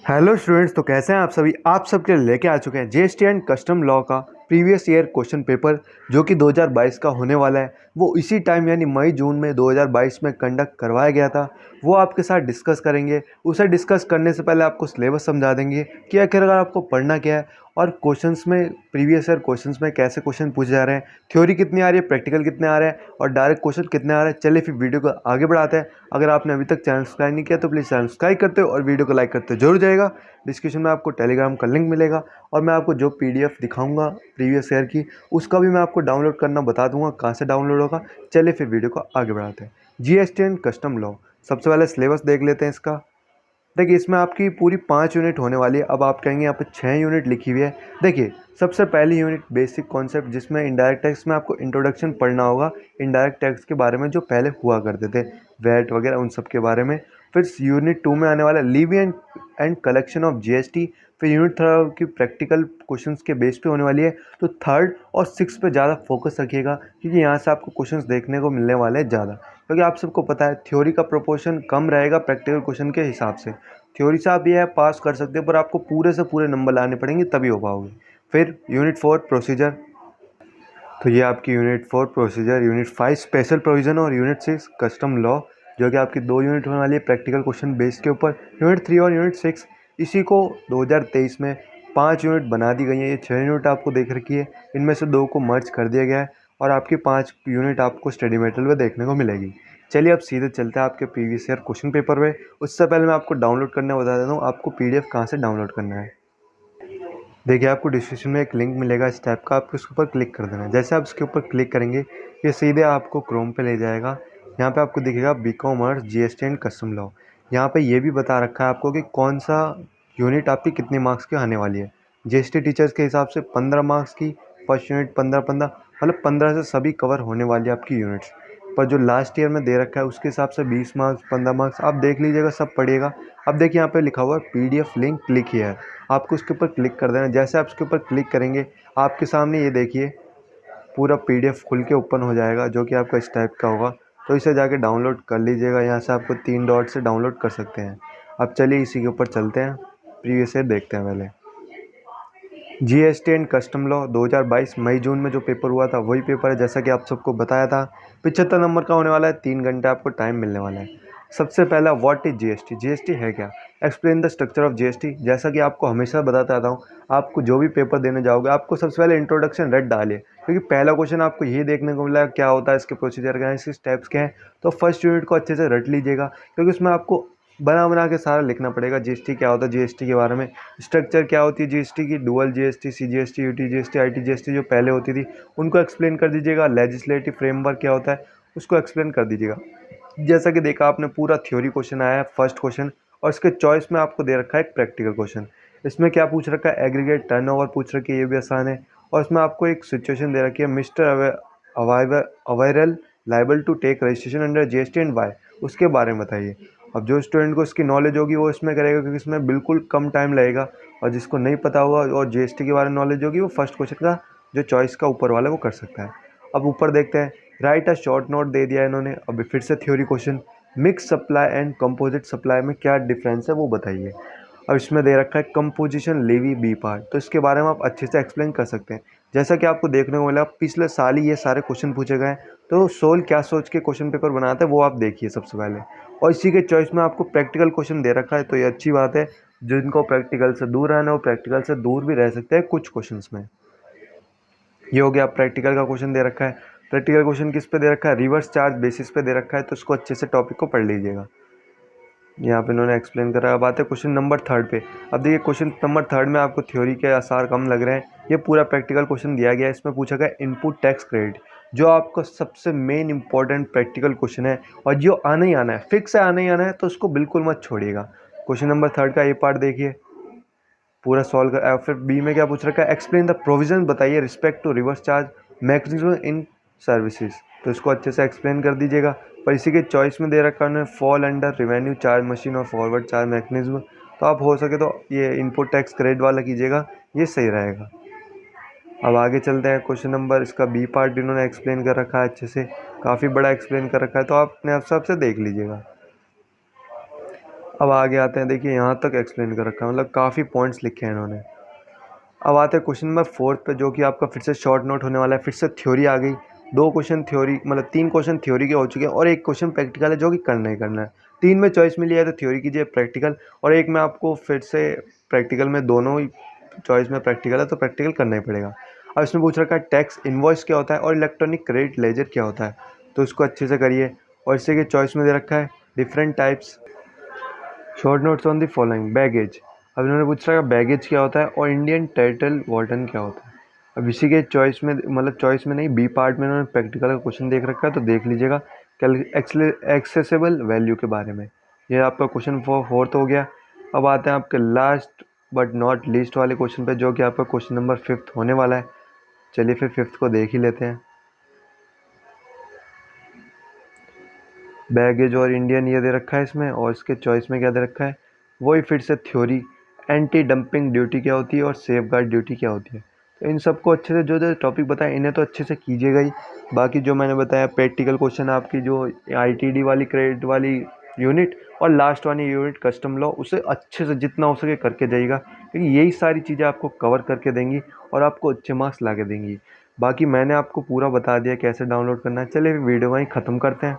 Hello students, तो कैसे हैं आप सभी। आप सबके लिए लेके आ चुके हैं जीएसटी एंड कस्टम लॉ का प्रीवियस ईयर क्वेश्चन पेपर जो कि 2022 का होने वाला है। वो इसी टाइम यानी मई जून में 2022 में कंडक्ट करवाया गया था। वो आपके साथ डिस्कस करेंगे। उसे डिस्कस करने से पहले आपको सिलेबस समझा देंगे कि आखिर अगर आपको पढ़ना क्या है और क्वेश्चंस में प्रीवियस ईयर क्वेश्चंस में कैसे क्वेश्चन पूछे जा रहे हैं, थ्योरी कितनी आ रही है, प्रैक्टिकल कितने आ रहे हैं और डायरेक्ट क्वेश्चन कितने आ रहे हैं। चलिए फिर वीडियो को आगे बढ़ाते हैं। अगर आपने अभी तक चैनल सब्सक्राइब नहीं किया तो प्लीज़ चैनल सब्सक्राइब करते हो और वीडियो को लाइक करते जरूर जाएगा। डिस्क्रिप्शन में आपको टेलीग्राम का लिंक मिलेगा और मैं आपको जो पीडीएफ दिखाऊंगा प्रीवियस ईयर की, उसका भी मैं आपको डाउनलोड करना बता दूंगा कहाँ से डाउनलोड होगा। चलिए फिर वीडियो को आगे बढ़ाते हैं। जीएसटी एंड कस्टम लॉ, सबसे पहले सिलेबस देख लेते हैं इसका। देखिए, इसमें आपकी पूरी 5 यूनिट होने वाली है। अब आप कहेंगे यहाँ पे 6 यूनिट लिखी हुई है। देखिए, सबसे पहली यूनिट बेसिक कॉन्सेप्ट, जिसमें इनडायरेक्ट टैक्स में आपको इंट्रोडक्शन पढ़ना होगा, इनडायरेक्ट टैक्स के बारे में जो पहले हुआ करते थे, वैट वगैरह उन सब के बारे में। फिर यूनिट 2 में आने वाला लीवी एंड कलेक्शन ऑफ जीएसटी। फिर यूनिट 3 की प्रैक्टिकल क्वेश्चंस के बेस पे होने वाली है। तो थर्ड और सिक्स पे ज़्यादा फोकस रखिएगा, क्योंकि यहाँ से आपको क्वेश्चंस देखने को मिलने वाले हैं ज़्यादा। क्योंकि आप सबको पता है थ्योरी का प्रोपोर्शन कम रहेगा प्रैक्टिकल क्वेश्चन के हिसाब से। थ्योरी से आप ये है पास कर सकते हो, पर आपको पूरे से पूरे नंबर लाने पड़ेंगे तभी हो पाओगे। फिर यूनिट 4 प्रोसीजर, तो ये आपकी unit 4 procedure, unit 5 special provision और यूनिट 6 कस्टम लॉ, जो कि आपकी 2 यूनिट होने वाली है प्रैक्टिकल क्वेश्चन बेस के ऊपर। यूनिट 3 और यूनिट 6 इसी को 2023 में 5 यूनिट बना दी गई है। ये 6 यूनिट आपको देख रखी है, इनमें से 2 को मर्ज कर दिया गया है और आपकी 5 यूनिट आपको स्टडी मटेरियल में देखने को मिलेगी। चलिए अब सीधे चलते हैं आपके प्रीवियस ईयर क्वेश्चन पेपर में। उससे पहले मैं आपको डाउनलोड करने बता देता हूँ, आपको पीडीएफ कहाँ से डाउनलोड करना है। देखिए, आपको डिस्क्रिप्शन में एक लिंक मिलेगा इस टाइप का, आपको इसके ऊपर क्लिक कर देना है। जैसे आप इसके ऊपर क्लिक करेंगे, ये सीधे आपको क्रोम पे ले जाएगा। यहाँ पे आपको दिखेगा B commerce GST and custom law. यहाँ पे ये भी बता रखा है आपको कि कौन सा यूनिट आपकी कितने मार्क्स की आने वाली है। जीएसटी टीचर्स के हिसाब से 15 मार्क्स की, फर्स्ट यूनिट 15-15, मतलब 15 से सभी कवर होने वाली है आपकी यूनिट्स। पर जो लास्ट ईयर में दे रखा है उसके हिसाब से 20 मार्क्स, 15 मार्क्स आप देख लीजिएगा, सब पढ़िएगा। अब देखिए, यहाँ पे लिखा हुआ है पीडीएफ लिंक क्लिक हियर। आपको उसके ऊपर क्लिक कर देना है। जैसे आप उसके ऊपर क्लिक करेंगे, आपके सामने ये देखिए पूरा पीडीएफ खुल के ओपन हो जाएगा, जो कि आपका इस टाइप का होगा। तो इसे जाके डाउनलोड कर लीजिएगा। यहाँ से आपको 3 डॉट से डाउनलोड कर सकते हैं। अब चलिए इसी के ऊपर चलते हैं, प्रीवियस ईयर देखते हैं पहले। जीएसटी एंड कस्टम लॉ 2022 मई जून में जो पेपर हुआ था वही पेपर है, जैसा कि आप सबको बताया था। 75 नंबर का होने वाला है, 3 घंटे आपको टाइम मिलने वाला है। सबसे पहला, व्हाट इज जीएसटी, जीएसटी है क्या। Explain the structure of GST. जैसा कि आपको हमेशा बताता आता हूँ, आपको जो भी पेपर देने जाओगे आपको सबसे पहले इंट्रोडक्शन रट डालिए, क्योंकि पहला क्वेश्चन आपको यही देखने को मिला है क्या होता है, इसके प्रोसीजर क्या है, इसके स्टेप्स क्या हैं। तो फर्स्ट यूनिट को अच्छे से रट लीजिएगा, क्योंकि उसमें आपको बना बना के सारा लिखना पड़ेगा। जीएसटी क्या होता है, जीएसटी के बारे में, स्ट्रक्चर क्या होती है जीएसटी की, dual GST, CGST, UT GST, IT GST जो पहले होती थी, उनको एक्सप्लेन कर दीजिएगा। लेजिस्लेटिव फ्रेमवर्क क्या होता है उसको एक्सप्लेन कर दीजिएगा। जैसा कि देखा आपने, पूरा थ्योरी क्वेश्चन आया है फर्स्ट क्वेश्चन, और इसके चॉइस में आपको दे रखा है एक प्रैक्टिकल क्वेश्चन। इसमें क्या पूछ रखा है, एग्रीगेट टर्नओवर पूछ रखी है, ये भी आसान है। और इसमें आपको एक सिचुएशन दे रखी है, मिस्टर अवायरल liable to take registration under GST and why, उसके बारे में बताइए। अब जो स्टूडेंट को इसकी नॉलेज होगी वो इसमें करेगा, क्योंकि इसमें बिल्कुल कम टाइम लगेगा। और जिसको नहीं पता होगा और जीएसटी के बारे में नॉलेज होगी, वो फर्स्ट क्वेश्चन का जो चॉइस का ऊपर वाला वो कर सकता है। अब ऊपर देखते हैं, राइट अ शॉर्ट नोट दे दिया इन्होंने। अभी फिर से theory question, mix supply and composite supply में क्या डिफरेंस है वो बताइए। अब इसमें दे रखा है कंपोजिशन लेवी बी पार्ट, तो इसके बारे में आप अच्छे से एक्सप्लेन कर सकते हैं। जैसा कि आपको देखने को मिला पिछले साल ही ये सारे क्वेश्चन पूछे गए हैं, तो सोल क्या सोच के क्वेश्चन पेपर बनाते हैं वो आप देखिए सबसे पहले। और इसी के चॉइस में आपको प्रैक्टिकल क्वेश्चन दे रखा है, तो ये अच्छी बात है। जिनको प्रैक्टिकल से दूर रहना हो प्रैक्टिकल से दूर भी रह सकते हैं कुछ क्वेश्चंस में। ये हो गया, प्रैक्टिकल का क्वेश्चन दे रखा है। प्रैक्टिकल क्वेश्चन किस पे दे रखा है, रिवर्स चार्ज बेसिस पे दे रखा है, तो इसको अच्छे से टॉपिक को पढ़ लीजिएगा। यहाँ पे इन्होंने एक्सप्लेन करा। अब आते हैं क्वेश्चन नंबर 3 पे। अब देखिए, क्वेश्चन नंबर 3 में आपको थ्योरी के आसार कम लग रहे हैं। ये पूरा प्रैक्टिकल क्वेश्चन दिया गया है। इसमें पूछा गया इनपुट टैक्स क्रेडिट, जो आपका सबसे मेन इंपॉर्टेंट प्रैक्टिकल क्वेश्चन है, और जो आना ही आना है, फिक्स है आना ही आना है, तो उसको बिल्कुल मत छोड़िएगा। क्वेश्चन नंबर 3 का ये पार्ट देखिए, पूरा सॉल्व कर। फिर बी में क्या पूछ रखा है, एक्सप्लेन द प्रोविजन, बताइए respect to reverse charge mechanism in services, तो इसको अच्छे से एक्सप्लेन कर दीजिएगा। पर इसी के चॉइस में दे रखा है उन्होंने fall under revenue charge machine और फॉरवर्ड चार्ज मैकेनिज्म, तो आप हो सके तो ये इनपुट टैक्स क्रेडिट वाला कीजिएगा, ये सही रहेगा। अब आगे चलते हैं, क्वेश्चन नंबर इसका बी पार्ट भी इन्होंने एक्सप्लेन कर रखा है अच्छे से, काफ़ी बड़ा एक्सप्लेन कर रखा है, तो आप अपने हिसाब से देख लीजिएगा। अब आगे आते हैं, देखिए यहाँ तक एक्सप्लेन कर रखा है, मतलब काफ़ी पॉइंट्स लिखे हैं इन्होंने। अब आते हैं क्वेश्चन नंबर 4 पे, जो कि आपका फिर से शॉर्ट नोट होने वाला है। फिर से थ्योरी आ गई, 2 क्वेश्चन थ्योरी, मतलब 3 क्वेश्चन थ्योरी के हो चुके हैं और 1 क्वेश्चन प्रैक्टिकल है जो कि करना ही करना है। 3 में चॉइस मिली है तो थ्योरी कीजिए, प्रैक्टिकल, और एक में आपको फिर से प्रैक्टिकल में, दोनों ही चॉइस में प्रैक्टिकल है तो प्रैक्टिकल करना ही पड़ेगा। अब इसमें पूछ रखा है टैक्स इनवॉइस क्या होता है और इलेक्ट्रॉनिक क्रेडिट लेजर क्या होता है, तो इसको अच्छे से करिए। और इसी के चॉइस में दे रखा है different types, short notes on the following, baggage. अब इन्होंने पूछा है बैगेज क्या होता है और इंडियन टेरिटल वार्डन क्या होता है। अब इसी के चॉइस में, मतलब चॉइस में नहीं, बी पार्ट में इन्होंने प्रैक्टिकल का क्वेश्चन देख रखा है तो देख लीजिएगा, एक्सेसिबल वैल्यू के बारे में। ये आपका क्वेश्चन फोर्थ हो गया। अब आते हैं आपके लास्ट बट नॉट लीस्ट वाले क्वेश्चन पे, जो कि आपका क्वेश्चन नंबर 5th होने वाला है। चलिए फिर 5th को देख ही लेते हैं। बैगेज और इंडियन ये दे रखा है इसमें, और इसके चॉइस में क्या दे रखा है, वही फिर से थ्योरी, एंटी डंपिंग ड्यूटी क्या होती है और सेफ गार्ड ड्यूटी क्या होती है। तो इन सबको अच्छे से, जो जो टॉपिक बताए इन्हें तो अच्छे से कीजिएगा ही। बाकी जो मैंने बताया प्रैक्टिकल क्वेश्चन, आपकी जो आईटीडी वाली क्रेडिट वाली यूनिट और लास्ट वाली यूनिट कस्टम लॉ, उसे अच्छे से जितना हो सके करके जाइएगा, क्योंकि यही सारी चीज़ें आपको कवर करके देंगी और आपको अच्छे मार्क्स ला के देंगी। बाकी मैंने आपको पूरा बता दिया कैसे डाउनलोड करना है। चलिए वीडियो वहीं ख़त्म करते हैं।